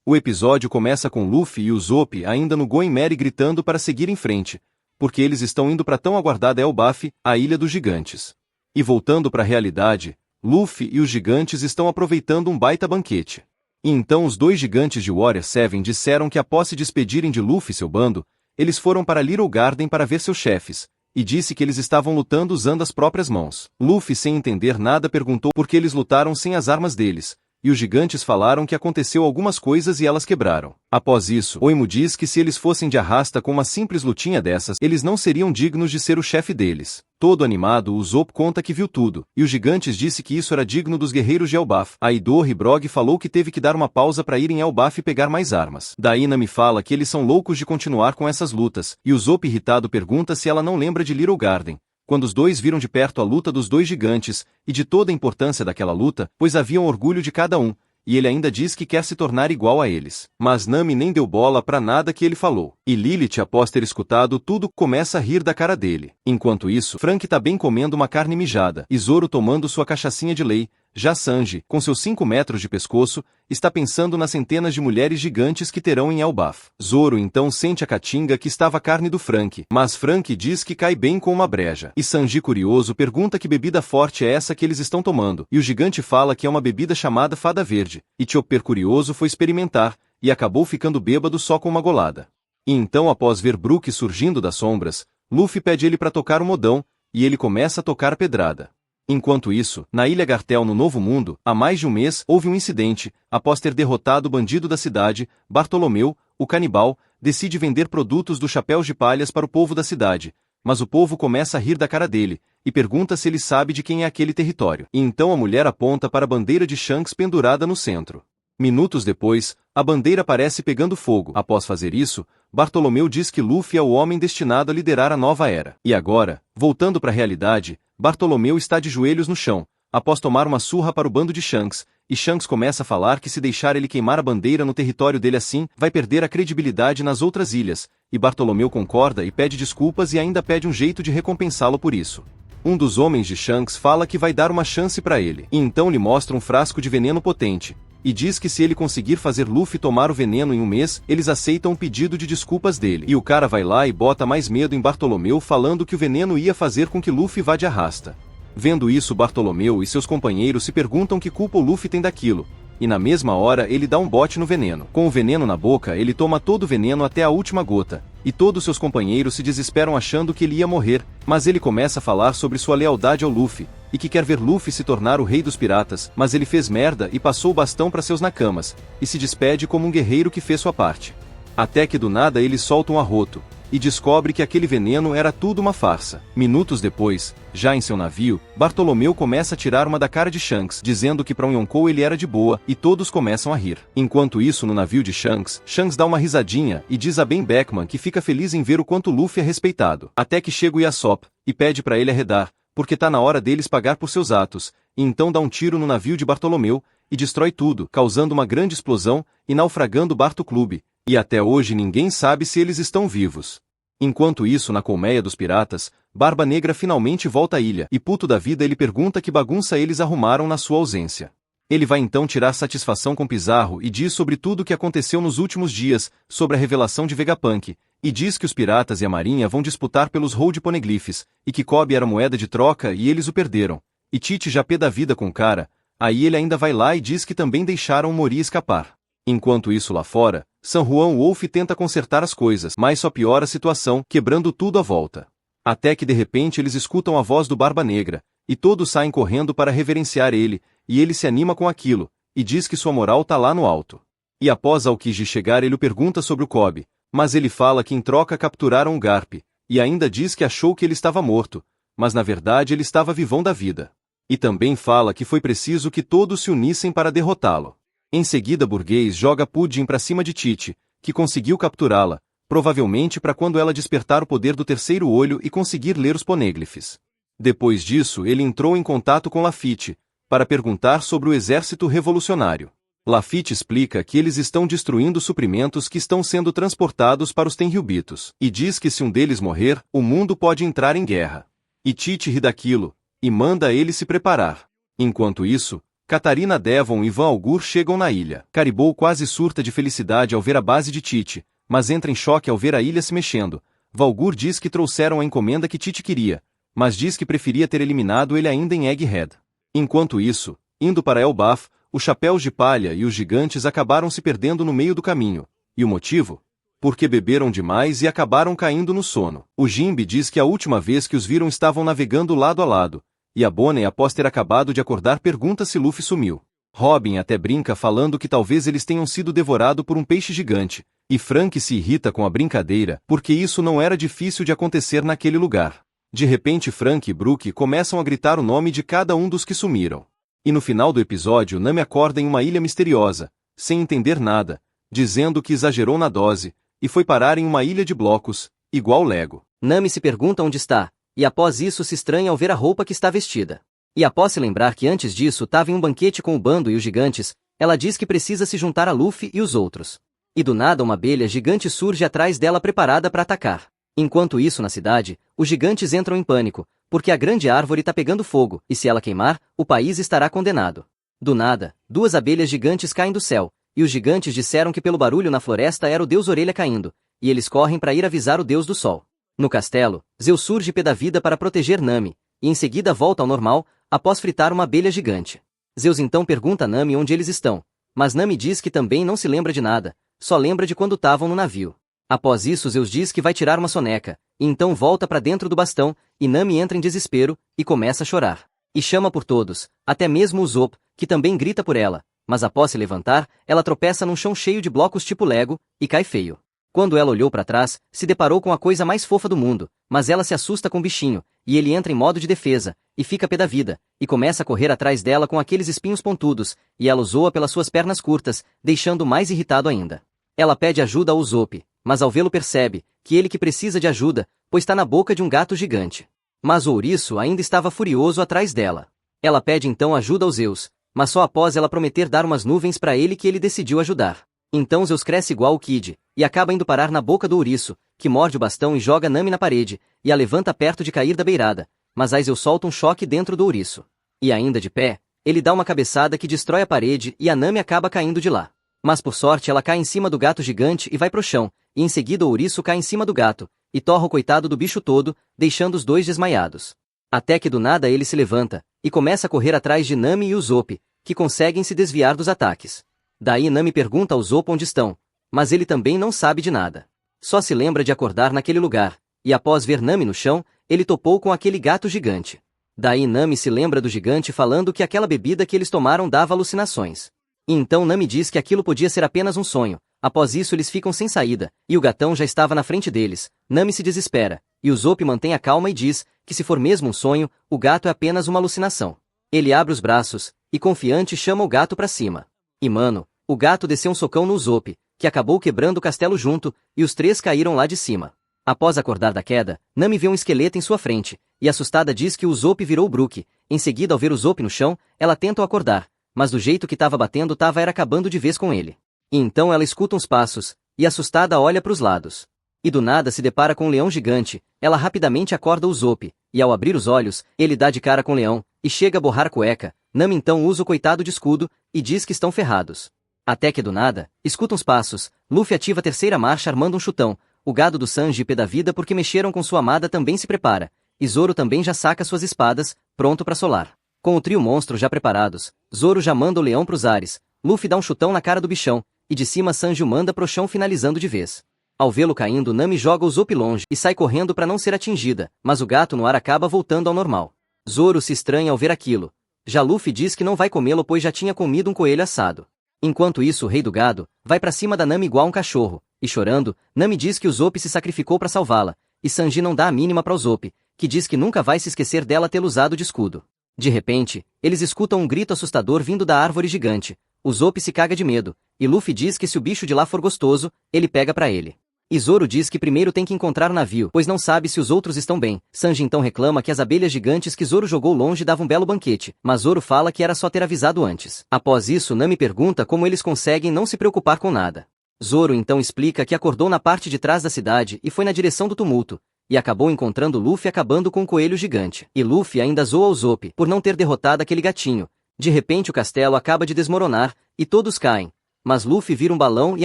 O episódio começa com Luffy e Usopp ainda no Going Merry gritando para seguir em frente, porque eles estão indo para tão aguardada Elbaf, a Ilha dos Gigantes. E voltando para a realidade, Luffy e os gigantes estão aproveitando um baita banquete. E então os dois gigantes de Warrior 7 disseram que após se despedirem de Luffy e seu bando, eles foram para Little Garden para ver seus chefes, e disse que eles estavam lutando usando as próprias mãos. Luffy, sem entender nada, perguntou por que eles lutaram sem as armas deles, e os gigantes falaram que aconteceu algumas coisas e elas quebraram. Após isso, Oimo diz que se eles fossem de arrasta com uma simples lutinha dessas, eles não seriam dignos de ser o chefe deles. Todo animado, Usopp conta que viu tudo, e os gigantes disse que isso era digno dos guerreiros de Elbaf. Aí Brog falou que teve que dar uma pausa para ir em Elbaf e pegar mais armas. Daí Nami fala que eles são loucos de continuar com essas lutas, e Usopp irritado pergunta se ela não lembra de Little Garden, quando os dois viram de perto a luta dos dois gigantes, e de toda a importância daquela luta, pois haviam orgulho de cada um, e ele ainda diz que quer se tornar igual a eles. Mas Nami nem deu bola pra nada que ele falou. E Lilith, após ter escutado tudo, começa a rir da cara dele. Enquanto isso, Frank tá bem comendo uma carne mijada, e Zoro tomando sua cachaçinha de lei. Já Sanji, com seus 5 metros de pescoço, está pensando nas centenas de mulheres gigantes que terão em Elbaf. Zoro então sente a caatinga que estava a carne do Frank, mas Frank diz que cai bem com uma breja. E Sanji, curioso, pergunta que bebida forte é essa que eles estão tomando, e o gigante fala que é uma bebida chamada Fada Verde, e Chopper, curioso, foi experimentar, e acabou ficando bêbado só com uma golada. E então, após ver Brook surgindo das sombras, Luffy pede ele para tocar o modão, e ele começa a tocar a pedrada. Enquanto isso, na Ilha Gartel no Novo Mundo, há mais de um mês, houve um incidente. Após ter derrotado o bandido da cidade, Bartolomeu, o canibal, decide vender produtos do Chapéu de Palhas para o povo da cidade, mas o povo começa a rir da cara dele, e pergunta se ele sabe de quem é aquele território. E então a mulher aponta para a bandeira de Shanks pendurada no centro. Minutos depois, a bandeira parece pegando fogo. Após fazer isso, Bartolomeu diz que Luffy é o homem destinado a liderar a nova era. E agora, voltando para a realidade, Bartolomeu está de joelhos no chão, após tomar uma surra para o bando de Shanks, e Shanks começa a falar que se deixar ele queimar a bandeira no território dele assim, vai perder a credibilidade nas outras ilhas, e Bartolomeu concorda e pede desculpas e ainda pede um jeito de recompensá-lo por isso. Um dos homens de Shanks fala que vai dar uma chance para ele, e então lhe mostra um frasco de veneno potente, e diz que se ele conseguir fazer Luffy tomar o veneno em um mês, eles aceitam o pedido de desculpas dele. E o cara vai lá e bota mais medo em Bartolomeu falando que o veneno ia fazer com que Luffy vá de arrasta. Vendo isso, Bartolomeu e seus companheiros se perguntam que culpa o Luffy tem daquilo, e na mesma hora ele dá um bote no veneno. Com o veneno na boca, ele toma todo o veneno até a última gota, e todos seus companheiros se desesperam achando que ele ia morrer, mas ele começa a falar sobre sua lealdade ao Luffy, e que quer ver Luffy se tornar o rei dos piratas, mas ele fez merda e passou o bastão para seus nakamas, e se despede como um guerreiro que fez sua parte. Até que do nada ele solta um arroto, e descobre que aquele veneno era tudo uma farsa. Minutos depois, já em seu navio, Bartolomeu começa a tirar uma da cara de Shanks, dizendo que para um Yonkou ele era de boa, e todos começam a rir. Enquanto isso, no navio de Shanks, Shanks dá uma risadinha e diz a Ben Beckman que fica feliz em ver o quanto Luffy é respeitado. Até que chega o Yasop, e pede para ele arredar, porque tá na hora deles pagar por seus atos, e então dá um tiro no navio de Bartolomeu, e destrói tudo, causando uma grande explosão, e naufragando o Barto Clube, e até hoje ninguém sabe se eles estão vivos. Enquanto isso, na colmeia dos piratas, Barba Negra finalmente volta à ilha, e puto da vida ele pergunta que bagunça eles arrumaram na sua ausência. Ele vai então tirar satisfação com Pizarro e diz sobre tudo o que aconteceu nos últimos dias, sobre a revelação de Vegapunk, e diz que os piratas e a marinha vão disputar pelos Road Poneglyphs, e que Kobe era moeda de troca e eles o perderam. E Tite já pé da vida com o cara, aí ele ainda vai lá e diz que também deixaram o Mori escapar. Enquanto isso lá fora, San Juan Wolf tenta consertar as coisas, mas só piora a situação, quebrando tudo à volta. Até que de repente eles escutam a voz do Barba Negra, e todos saem correndo para reverenciar ele, e ele se anima com aquilo, e diz que sua moral tá lá no alto. E após Aokiji chegar ele o pergunta sobre o Kobe, mas ele fala que em troca capturaram o Garp, e ainda diz que achou que ele estava morto, mas na verdade ele estava vivão da vida. E também fala que foi preciso que todos se unissem para derrotá-lo. Em seguida Burguês joga Pudding para cima de Tite, que conseguiu capturá-la, provavelmente para quando ela despertar o poder do terceiro olho e conseguir ler os poneglyphs. Depois disso ele entrou em contato com Lafitte, para perguntar sobre o exército revolucionário. Lafitte explica que eles estão destruindo suprimentos que estão sendo transportados para os Tenryubitos, e diz que se um deles morrer, o mundo pode entrar em guerra. E Tite ri daquilo, e manda ele se preparar. Enquanto isso, Catarina Devon e Van Augur chegam na ilha. Caribou quase surta de felicidade ao ver a base de Tite, mas entra em choque ao ver a ilha se mexendo. Valgur diz que trouxeram a encomenda que Tite queria, mas diz que preferia ter eliminado ele ainda em Egghead. Enquanto isso, indo para Elbaf, os chapéus de palha e os gigantes acabaram se perdendo no meio do caminho. E o motivo? Porque beberam demais e acabaram caindo no sono. O Jimby diz que a última vez que os viram estavam navegando lado a lado, e a Bonnie, após ter acabado de acordar, pergunta se Luffy sumiu. Robin até brinca falando que talvez eles tenham sido devorados por um peixe gigante, e Frank se irrita com a brincadeira porque isso não era difícil de acontecer naquele lugar. De repente Frank e Brook começam a gritar o nome de cada um dos que sumiram. E no final do episódio Nami acorda em uma ilha misteriosa, sem entender nada, dizendo que exagerou na dose, e foi parar em uma ilha de blocos, igual Lego. Nami se pergunta onde está, e após isso se estranha ao ver a roupa que está vestida. E após se lembrar que antes disso estava em um banquete com o bando e os gigantes, ela diz que precisa se juntar a Luffy e os outros. E do nada uma abelha gigante surge atrás dela preparada para atacar. Enquanto isso na cidade, os gigantes entram em pânico, porque a grande árvore está pegando fogo, e se ela queimar, o país estará condenado. Do nada, duas abelhas gigantes caem do céu, e os gigantes disseram que pelo barulho na floresta era o deus Orelha caindo, e eles correm para ir avisar o deus do sol. No castelo, Zeus surge pé da vida para proteger Nami, e em seguida volta ao normal, após fritar uma abelha gigante. Zeus então pergunta a Nami onde eles estão, mas Nami diz que também não se lembra de nada, só lembra de quando estavam no navio. Após isso Zeus diz que vai tirar uma soneca, e então volta para dentro do bastão, e Nami entra em desespero, e começa a chorar. E chama por todos, até mesmo o Zop, que também grita por ela, mas após se levantar, ela tropeça num chão cheio de blocos tipo Lego, e cai feio. Quando ela olhou para trás, se deparou com a coisa mais fofa do mundo, mas ela se assusta com o bichinho, e ele entra em modo de defesa, e fica pé da vida, e começa a correr atrás dela com aqueles espinhos pontudos, e ela o zoa pelas suas pernas curtas, deixando mais irritado ainda. Ela pede ajuda ao Usopp, mas ao vê-lo percebe que ele que precisa de ajuda, pois está na boca de um gato gigante. Mas o ouriço ainda estava furioso atrás dela. Ela pede então ajuda aos Zeus, mas só após ela prometer dar umas nuvens para ele que ele decidiu ajudar. Então Zeus cresce igual o Kid, e acaba indo parar na boca do ouriço, que morde o bastão e joga Nami na parede, e a levanta perto de cair da beirada, mas aí Zeus solta um choque dentro do ouriço. E ainda de pé, ele dá uma cabeçada que destrói a parede e a Nami acaba caindo de lá. Mas por sorte ela cai em cima do gato gigante e vai pro chão, e em seguida o ouriço cai em cima do gato, e torra o coitado do bicho todo, deixando os dois desmaiados. Até que do nada ele se levanta, e começa a correr atrás de Nami e Usopp, que conseguem se desviar dos ataques. Daí Nami pergunta ao Usopp onde estão, mas ele também não sabe de nada. Só se lembra de acordar naquele lugar, e após ver Nami no chão, ele topou com aquele gato gigante. Daí Nami se lembra do gigante falando que aquela bebida que eles tomaram dava alucinações. E então Nami diz que aquilo podia ser apenas um sonho. Após isso eles ficam sem saída, e o gatão já estava na frente deles. Nami se desespera, e Usopp mantém a calma e diz que se for mesmo um sonho, o gato é apenas uma alucinação. Ele abre os braços, e confiante chama o gato pra cima. E mano, o gato desceu um socão no Usopp, que acabou quebrando o castelo junto, e os três caíram lá de cima. Após acordar da queda, Nami vê um esqueleto em sua frente, e assustada diz que o Usopp virou o Brook. Em seguida ao ver o Usopp no chão, ela tenta o acordar, mas do jeito que estava batendo era acabando de vez com ele. E então ela escuta uns passos, e assustada olha para os lados. E do nada se depara com um leão gigante, ela rapidamente acorda o Usopp, e ao abrir os olhos, ele dá de cara com o leão, e chega a borrar a cueca. Nami então usa o coitado de escudo, e diz que estão ferrados. Até que do nada, escuta uns passos, Luffy ativa a terceira marcha armando um chutão, o gado do Sanji pé da vida porque mexeram com sua amada também se prepara, e Zoro também já saca suas espadas, pronto para solar. Com o trio monstro já preparados, Zoro já manda o leão pros ares, Luffy dá um chutão na cara do bichão, e de cima Sanji o manda pro chão finalizando de vez. Ao vê-lo caindo Nami joga o Usopp longe e sai correndo para não ser atingida, mas o gato no ar acaba voltando ao normal. Zoro se estranha ao ver aquilo. Já Luffy diz que não vai comê-lo pois já tinha comido um coelho assado. Enquanto isso o rei do gado vai pra cima da Nami igual um cachorro, e chorando, Nami diz que Usopp se sacrificou pra salvá-la, e Sanji não dá a mínima pra Usopp, que diz que nunca vai se esquecer dela tê-lo usado de escudo. De repente, eles escutam um grito assustador vindo da árvore gigante. Usopp se caga de medo, e Luffy diz que se o bicho de lá for gostoso, ele pega pra ele. E Zoro diz que primeiro tem que encontrar o navio, pois não sabe se os outros estão bem. Sanji então reclama que as abelhas gigantes que Zoro jogou longe davam um belo banquete, mas Zoro fala que era só ter avisado antes. Após isso Nami pergunta como eles conseguem não se preocupar com nada. Zoro então explica que acordou na parte de trás da cidade e foi na direção do tumulto, e acabou encontrando Luffy acabando com o coelho gigante. E Luffy ainda zoa o Usopp por não ter derrotado aquele gatinho, De repente o castelo acaba de desmoronar, e todos caem, mas Luffy vira um balão e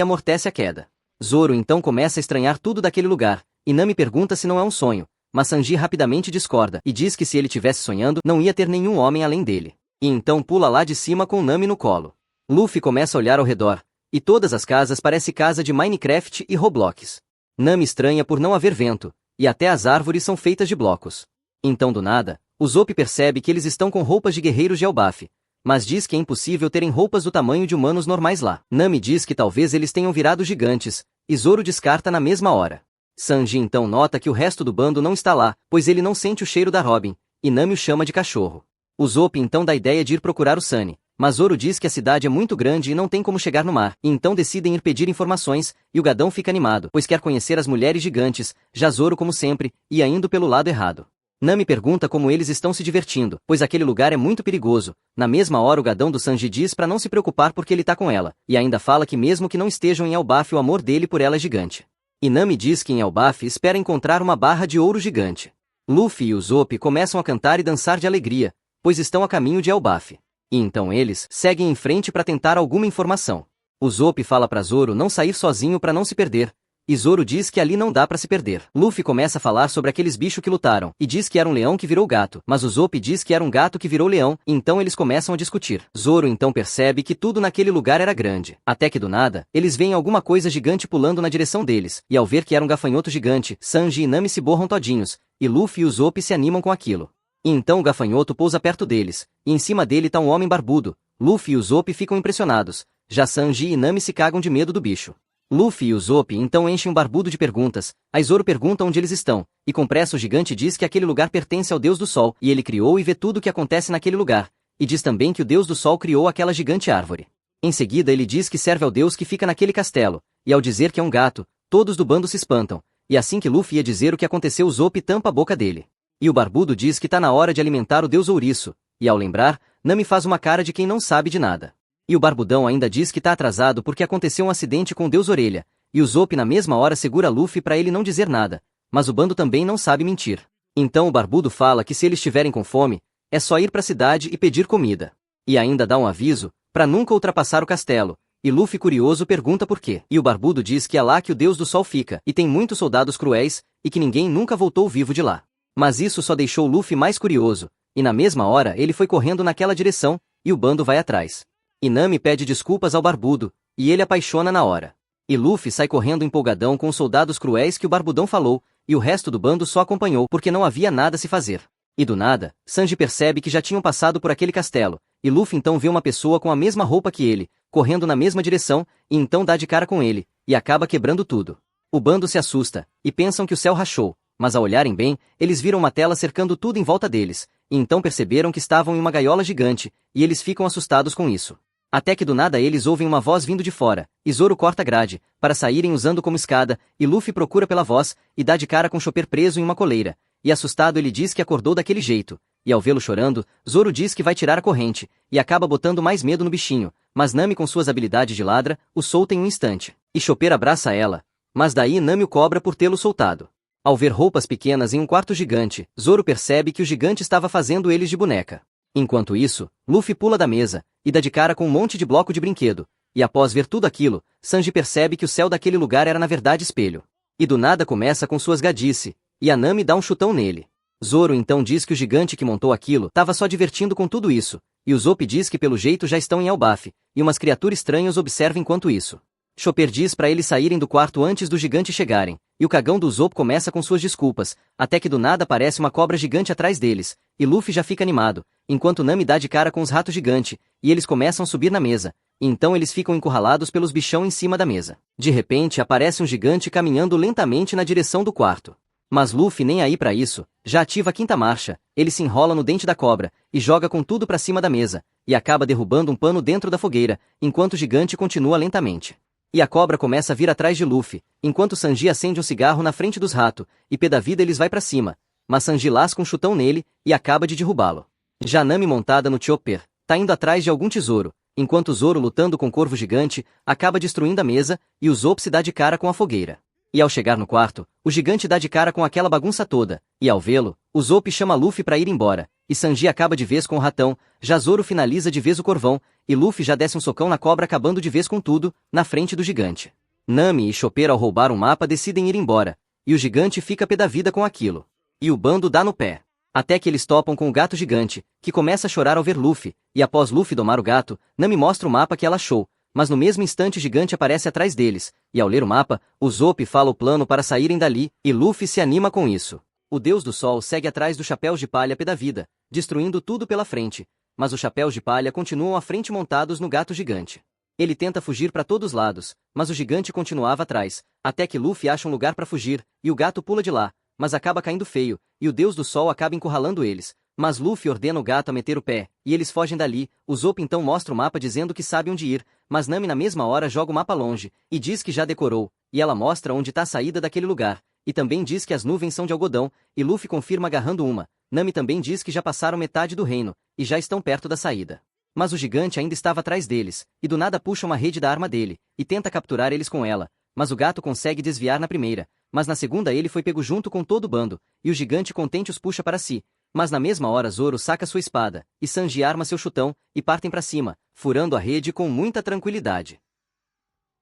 amortece a queda. Zoro então começa a estranhar tudo daquele lugar, e Nami pergunta se não é um sonho, mas Sanji rapidamente discorda e diz que se ele tivesse sonhando não ia ter nenhum homem além dele. E então pula lá de cima com Nami no colo. Luffy começa a olhar ao redor, e todas as casas parecem casa de Minecraft e Roblox. Nami estranha por não haver vento, e até as árvores são feitas de blocos. Então do nada, Usopp percebe que eles estão com roupas de guerreiros de Elbaf, mas diz que é impossível terem roupas do tamanho de humanos normais lá. Nami diz que talvez eles tenham virado gigantes, e Zoro descarta na mesma hora. Sanji então nota que o resto do bando não está lá, pois ele não sente o cheiro da Robin, e Nami o chama de cachorro. Usopp então dá a ideia de ir procurar o Sunny, mas Zoro diz que a cidade é muito grande e não tem como chegar no mar, e então decidem ir pedir informações, e o Gadão fica animado, pois quer conhecer as mulheres gigantes, já Zoro como sempre, ia indo pelo lado errado. Nami pergunta como eles estão se divertindo, pois aquele lugar é muito perigoso. Na mesma hora o Gadão do Sanji diz pra não se preocupar porque ele tá com ela, e ainda fala que mesmo que não estejam em Elbaf o amor dele por ela é gigante. E Nami diz que em Elbaf espera encontrar uma barra de ouro gigante. Luffy e Usopp começam a cantar e dançar de alegria, pois estão a caminho de Elbaf. E então eles seguem em frente para tentar alguma informação. Usopp fala pra Zoro não sair sozinho para não se perder, e Zoro diz que ali não dá pra se perder. Luffy começa a falar sobre aqueles bichos que lutaram, e diz que era um leão que virou gato, mas Usopp diz que era um gato que virou leão, então eles começam a discutir. Zoro então percebe que tudo naquele lugar era grande, até que do nada, eles veem alguma coisa gigante pulando na direção deles, e ao ver que era um gafanhoto gigante, Sanji e Nami se borram todinhos, e Luffy e Usopp se animam com aquilo. E então o gafanhoto pousa perto deles, e em cima dele tá um homem barbudo. Luffy e Usopp ficam impressionados, já Sanji e Nami se cagam de medo do bicho. Luffy e Usopp então enchem o barbudo de perguntas, aí Zoro pergunta onde eles estão, e com pressa o gigante diz que aquele lugar pertence ao Deus do Sol, e ele criou e vê tudo o que acontece naquele lugar, e diz também que o Deus do Sol criou aquela gigante árvore. Em seguida ele diz que serve ao Deus que fica naquele castelo, e ao dizer que é um gato, todos do bando se espantam, e assim que Luffy ia dizer o que aconteceu Usopp tampa a boca dele. E o barbudo diz que tá na hora de alimentar o Deus Ouriço, e ao lembrar, Nami faz uma cara de quem não sabe de nada. E o barbudão ainda diz que tá atrasado porque aconteceu um acidente com o Deus Orelha, e Usopp na mesma hora segura Luffy pra ele não dizer nada, mas o bando também não sabe mentir. Então o barbudo fala que se eles estiverem com fome, é só ir pra cidade e pedir comida. E ainda dá um aviso, pra nunca ultrapassar o castelo, e Luffy curioso pergunta por quê. E o barbudo diz que é lá que o Deus do Sol fica, e tem muitos soldados cruéis, e que ninguém nunca voltou vivo de lá. Mas isso só deixou Luffy mais curioso, e na mesma hora ele foi correndo naquela direção, e o bando vai atrás. E Nami pede desculpas ao barbudo, e ele apaixona na hora. E Luffy sai correndo empolgadão com os soldados cruéis que o barbudão falou, e o resto do bando só acompanhou porque não havia nada a se fazer. E do nada, Sanji percebe que já tinham passado por aquele castelo, e Luffy então vê uma pessoa com a mesma roupa que ele, correndo na mesma direção, e então dá de cara com ele, e acaba quebrando tudo. O bando se assusta, e pensam que o céu rachou, mas ao olharem bem, eles viram uma tela cercando tudo em volta deles, e então perceberam que estavam em uma gaiola gigante, e eles ficam assustados com isso. Até que do nada eles ouvem uma voz vindo de fora, e Zoro corta a grade, para saírem usando como escada, e Luffy procura pela voz, e dá de cara com Chopper preso em uma coleira, e assustado ele diz que acordou daquele jeito, e ao vê-lo chorando, Zoro diz que vai tirar a corrente, e acaba botando mais medo no bichinho, mas Nami com suas habilidades de ladra, o solta em um instante, e Chopper abraça ela, mas daí Nami o cobra por tê-lo soltado. Ao ver roupas pequenas em um quarto gigante, Zoro percebe que o gigante estava fazendo eles de boneca. Enquanto isso, Luffy pula da mesa, e dá de cara com um monte de bloco de brinquedo, e após ver tudo aquilo, Sanji percebe que o céu daquele lugar era na verdade espelho. E do nada começa com suas gadice, e a Nami dá um chutão nele. Zoro então diz que o gigante que montou aquilo estava só divertindo com tudo isso, e Usopp diz que pelo jeito já estão em Elbaf, e umas criaturas estranhas observam enquanto isso. Chopper diz para eles saírem do quarto antes do gigante chegarem, e o cagão do Usopp começa com suas desculpas, até que do nada aparece uma cobra gigante atrás deles, e Luffy já fica animado, enquanto Nami dá de cara com os ratos gigante, e eles começam a subir na mesa, e então eles ficam encurralados pelos bichão em cima da mesa. De repente aparece um gigante caminhando lentamente na direção do quarto. Mas Luffy nem aí pra isso, já ativa a quinta marcha, ele se enrola no dente da cobra, e joga com tudo pra cima da mesa, e acaba derrubando um pano dentro da fogueira, enquanto o gigante continua lentamente. E a cobra começa a vir atrás de Luffy, enquanto Sanji acende um cigarro na frente dos ratos, e pé da vida eles vai pra cima, mas Sanji lasca um chutão nele, e acaba de derrubá-lo. Já Nami montada no Chopper, tá indo atrás de algum tesouro, enquanto Zoro lutando com o corvo gigante, acaba destruindo a mesa, e Usopp se dá de cara com a fogueira. E ao chegar no quarto, o gigante dá de cara com aquela bagunça toda, e ao vê-lo, o Usopp chama Luffy pra ir embora, e Sanji acaba de vez com o ratão, já Zoro finaliza de vez o corvão, e Luffy já desce um socão na cobra acabando de vez com tudo, na frente do gigante. Nami e Chopper ao roubar um mapa decidem ir embora, e o gigante fica pé da vida com aquilo. E o bando dá no pé. Até que eles topam com o gato gigante, que começa a chorar ao ver Luffy, e após Luffy domar o gato, Nami mostra o mapa que ela achou, mas no mesmo instante o gigante aparece atrás deles, e ao ler o mapa, o Usopp fala o plano para saírem dali, e Luffy se anima com isso. O Deus do Sol segue atrás dos Chapéus de Palha pé da vida, destruindo tudo pela frente, mas os Chapéus de Palha continuam à frente montados no gato gigante. Ele tenta fugir para todos os lados, mas o gigante continuava atrás, até que Luffy acha um lugar para fugir, e o gato pula de lá, mas acaba caindo feio, e o Deus do Sol acaba encurralando eles. Mas Luffy ordena o gato a meter o pé, e eles fogem dali. O Usopp então mostra o mapa dizendo que sabe onde ir, mas Nami na mesma hora joga o mapa longe, e diz que já decorou, e ela mostra onde está a saída daquele lugar, e também diz que as nuvens são de algodão, e Luffy confirma agarrando uma. Nami também diz que já passaram metade do reino, e já estão perto da saída. Mas o gigante ainda estava atrás deles, e do nada puxa uma rede da arma dele, e tenta capturar eles com ela, mas o gato consegue desviar na primeira, mas na segunda ele foi pego junto com todo o bando, e o gigante contente os puxa para si. Mas na mesma hora Zoro saca sua espada, e Sanji arma seu chutão, e partem para cima, furando a rede com muita tranquilidade.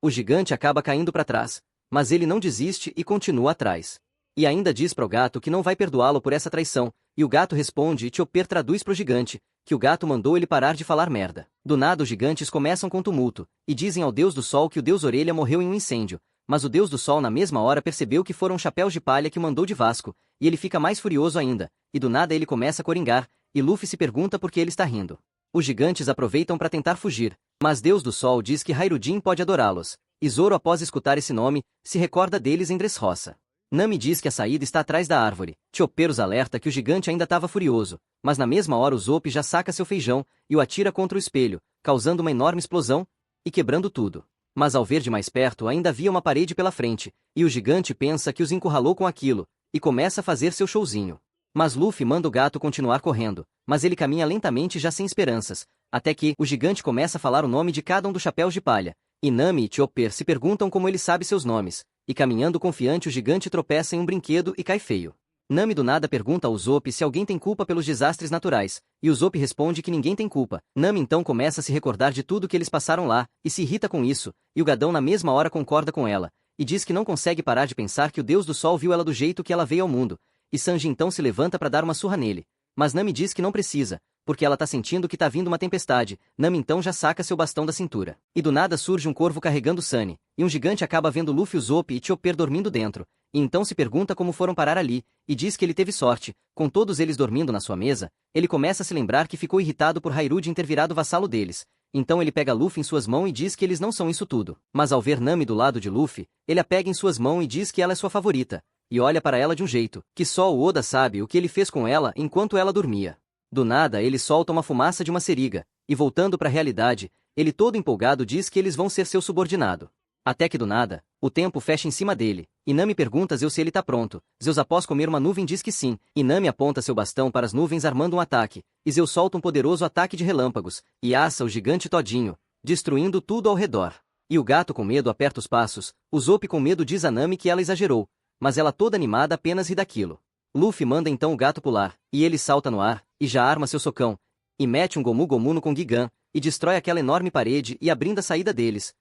O gigante acaba caindo para trás, mas ele não desiste e continua atrás. E ainda diz para o gato que não vai perdoá-lo por essa traição, e o gato responde e Chopper traduz pro gigante, que o gato mandou ele parar de falar merda. Do nada os gigantes começam com tumulto, e dizem ao Deus do Sol que o Deus Orelha morreu em um incêndio, mas o Deus do Sol na mesma hora percebeu que foram Chapéus de Palha que mandou de Vasco, e ele fica mais furioso ainda, e do nada ele começa a coringar, e Luffy se pergunta por que ele está rindo. Os gigantes aproveitam para tentar fugir, mas Deus do Sol diz que Hairudin pode adorá-los, e Zoro após escutar esse nome, se recorda deles em Dressrosa. Nami diz que a saída está atrás da árvore, Chopper os alerta que o gigante ainda estava furioso, mas na mesma hora o Usopp já saca seu feijão, e o atira contra o espelho, causando uma enorme explosão, e quebrando tudo. Mas ao ver de mais perto ainda havia uma parede pela frente, e o gigante pensa que os encurralou com aquilo, e começa a fazer seu showzinho. Mas Luffy manda o gato continuar correndo, mas ele caminha lentamente já sem esperanças, até que o gigante começa a falar o nome de cada um dos Chapéus de Palha, e Nami e Chopper se perguntam como ele sabe seus nomes, e caminhando confiante o gigante tropeça em um brinquedo e cai feio. Nami do nada pergunta ao Usopp se alguém tem culpa pelos desastres naturais, e Usopp responde que ninguém tem culpa. Nami então começa a se recordar de tudo que eles passaram lá, e se irrita com isso, e o gadão na mesma hora concorda com ela, e diz que não consegue parar de pensar que o Deus do Sol viu ela do jeito que ela veio ao mundo, e Sanji então se levanta para dar uma surra nele. Mas Nami diz que não precisa, porque ela tá sentindo que tá vindo uma tempestade. Nami então já saca seu bastão da cintura. E do nada surge um corvo carregando Sunny, e um gigante acaba vendo Luffy, Usopp e Chopper dormindo dentro, e então se pergunta como foram parar ali, e diz que ele teve sorte, com todos eles dormindo na sua mesa, ele começa a se lembrar que ficou irritado por Hairudin ter virado vassalo deles, então ele pega Luffy em suas mãos e diz que eles não são isso tudo. Mas ao ver Nami do lado de Luffy, ele a pega em suas mãos e diz que ela é sua favorita, e olha para ela de um jeito, que só o Oda sabe o que ele fez com ela enquanto ela dormia. Do nada ele solta uma fumaça de uma seriga, e voltando para a realidade, ele todo empolgado diz que eles vão ser seu subordinado. Até que do nada, o tempo fecha em cima dele, e Nami pergunta Zeus se ele tá pronto. Zeus após comer uma nuvem diz que sim, e Nami aponta seu bastão para as nuvens armando um ataque, e Zeus solta um poderoso ataque de relâmpagos, e assa o gigante todinho, destruindo tudo ao redor. E o gato com medo aperta os passos, o Usopp com medo diz a Nami que ela exagerou, mas ela toda animada apenas ri daquilo. Luffy manda então o gato pular, e ele salta no ar, e já arma seu socão, e mete um Gomu Gomu no Kong Gun, e destrói aquela enorme parede e abrindo a saída deles.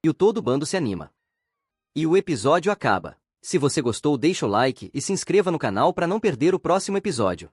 E o todo bando se anima. E o episódio acaba. Se você gostou, deixa o like e se inscreva no canal para não perder o próximo episódio.